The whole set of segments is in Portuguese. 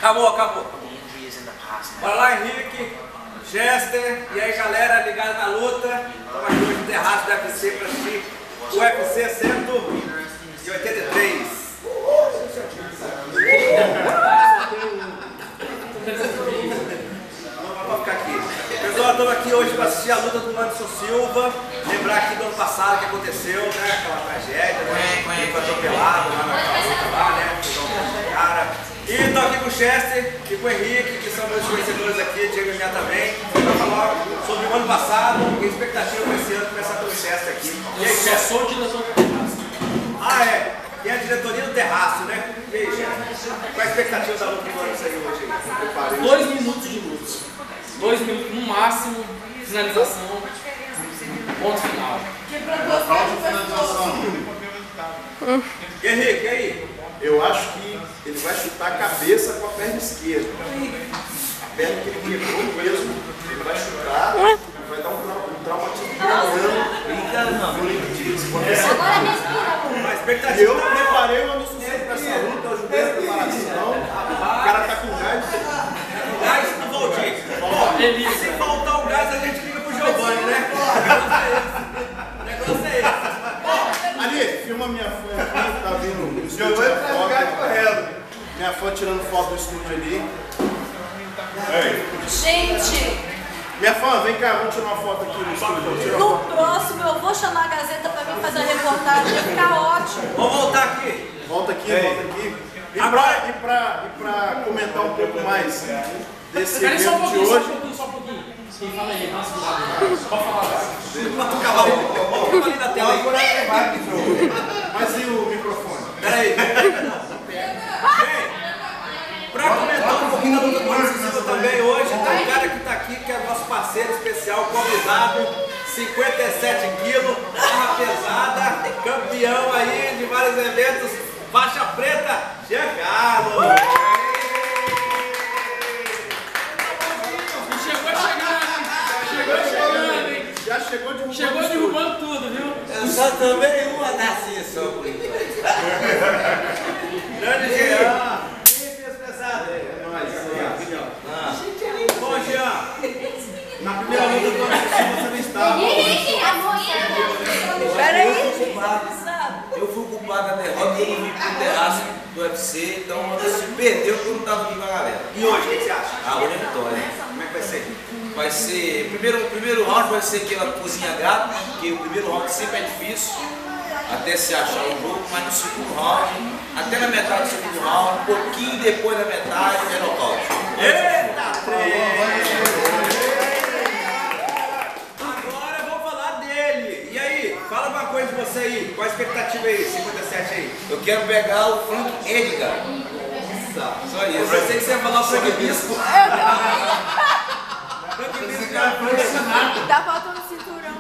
Acabou. Bora lá, Henrique, Chester, e aí galera, ligada na luta. Estamos aqui hoje no terraço do UFC para assistir o UFC 183. Vamos ficar aqui. Pessoal, estamos aqui hoje para assistir a luta do Anderson Silva. Lembrar aqui do ano passado que aconteceu, né? Aquela tragédia, né? Ele foi atropelado lá naquela luta lá, né? Cara. E estou aqui com o Chester e com o Henrique, que são meus conhecedores aqui, Diego e minha também, para falar sobre o ano passado e a expectativa para esse ano começar pelo Chester aqui. E aí, Chester? Sou o diretor do terraço. Ah, é? E a diretoria do terraço, né? E aí, Chester? Qual a expectativa da luta que vai sair hoje aí? 2 minutos de luta. 2 minutos no máximo, finalização, ponto final. E Henrique, e aí? Eu acho que ele vai chutar a cabeça com a perna esquerda. A perna que ele quebrou mesmo, ele vai chutar, vai dar um traumatismo A expectativa. eu preparei o Anderson Silva para essa luta, eu ajudei a preparação. O cara tá com gás. Gás no Valdir. Se faltar o gás, a gente liga pro Giovanni, né? O negócio é esse. Ali, filma minha fã aqui, tá vindo no estúdio. Correto. Minha fã tirando foto do estúdio ali. Gente, Minha fã, vem cá, vamos tirar uma foto aqui no estúdio. Tira uma no foto. próximo eu vou chamar a Gazeta pra mim fazer a reportagem, vai ficar ótimo. Vamos voltar aqui. Volta aqui, volta aqui. E pra comentar um pouco mais desse Peraí, só um evento de pouquinho, hoje. só um pouquinho. Sim, fala aí, passa o lado. Pode falar. Enquanto o cavalo ali na tela aí. Mas e o microfone? Peraí. Pra comentar um pouquinho da luta do Anderson Silva também hoje, tem um cara que tá aqui, que é nosso parceiro especial, convidado, 57 quilos, barra pesada, campeão aí de vários eventos, faixa preta, Giancarlo. Já chegou derrubando tudo, viu? Eu só tomei uma Narciso. Grande Jean. Quem fez pesado? É nóis. Bom, Jean, na primeira luta do Anderson Silva você não estava. Peraí. Eu fui o culpado da derrota, eu não vim pro terraço do UFC, então o Anderson perdeu porque eu não estava aqui com a galera. E hoje, o que você acha? A outra vitória. Como é que vai ser? Vai ser, o primeiro round vai ser aquela cozinha gata, porque o primeiro round sempre é difícil, até se achar o jogo, mas no segundo round, até na metade do segundo round, um pouquinho depois da metade, é nocaute. Eita, agora vamos falar dele. E aí, fala uma coisa de você aí, qual a expectativa aí, 57 aí? Eu quero pegar o Frank Edgar. Só isso. Eu pensei que você ia falar o Frank Bispo. Tá faltando cinturão.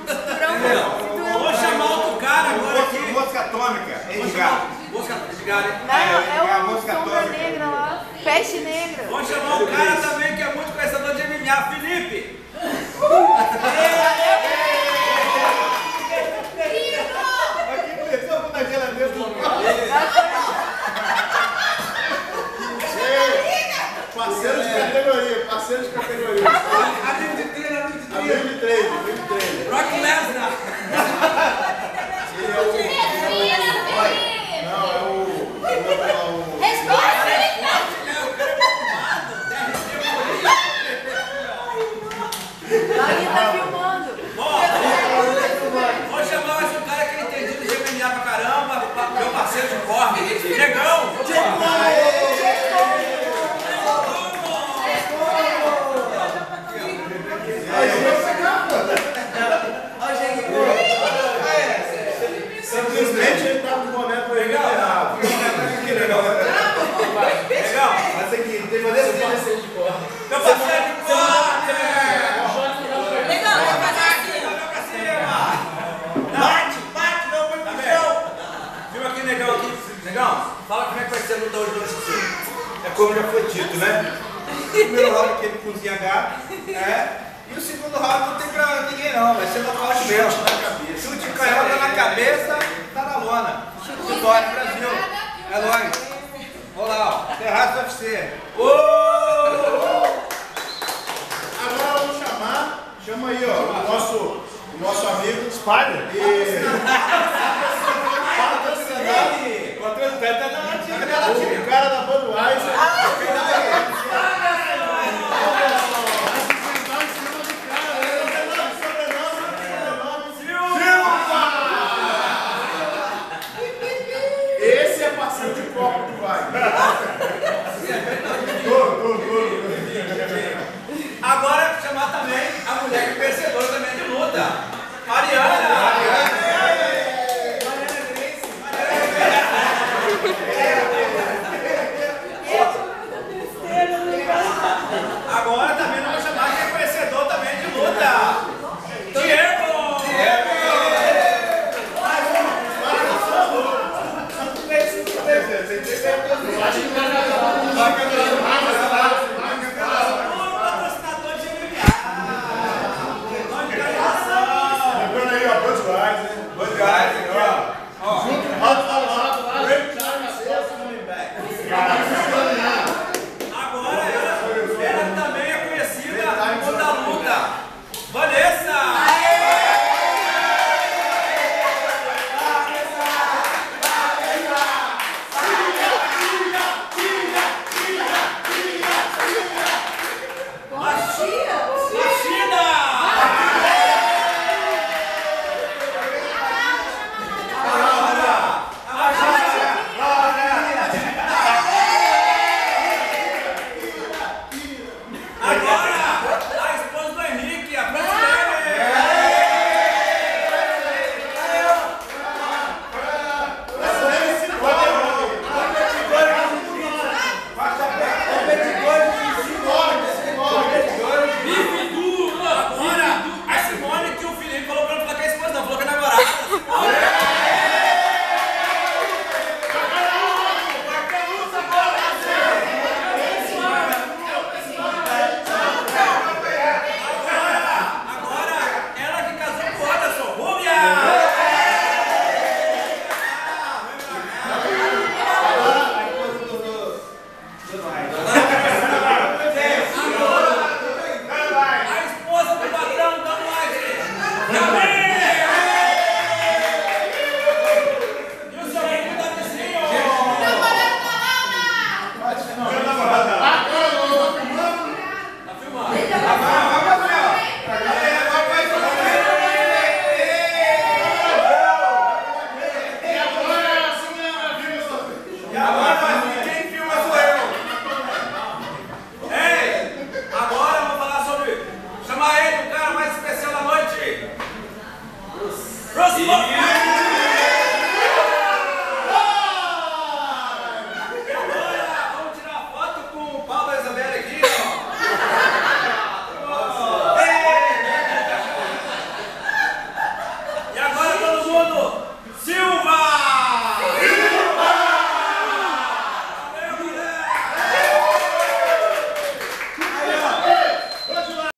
Vamos chamar outro cara agora aqui. Mosca atômica, Edgar. Mosca Edgar, hein? Não, é o mosca sombra atômica. negra lá. Peste negra. Vamos chamar um cara também que é muito conhecedor de MMA, Felipe. Aqui começou com a geladeira do Parceiro de categoria, parceiro de categoria. Amigo de treino. Amigo de treino. Brock Lesnar. Ele é o... Não, é o... Ali tá filmando. Vou chamar mais um cara que é entendido de MMA pra caramba, meu parceiro de corre, Negão. Simplesmente ele tá com o boné pro ele errado. Legal. Mas aqui, tem que fazer esse parceiro de corre. Meu parceiro de corre. Legal, vai fazer assim. Bate, não, põe pro chão. Viu aqui, Negão, aqui. Negão, fala como é que vai ser a luta hoje do Anderson Silva. É como já foi dito, né? O primeiro round aquele cozinha gato, né? E o segundo round não tem pra ninguém não, vai ser nocaute mesmo. Chute canhota na cabeça, tá na lona. Vitória, Brasil. É nóis. Vamos lá, ó. Terraço do UFC. Chama aí, ó, o nosso amigo Spider. O cara da Budweiser. Esse é parceiro de copo do Wagner. Agora, chamar também a mulher vencedora também de luta. Mariana! Agora também nós vamos chamar quem é conhecedor também de luta. Diego! Próximo!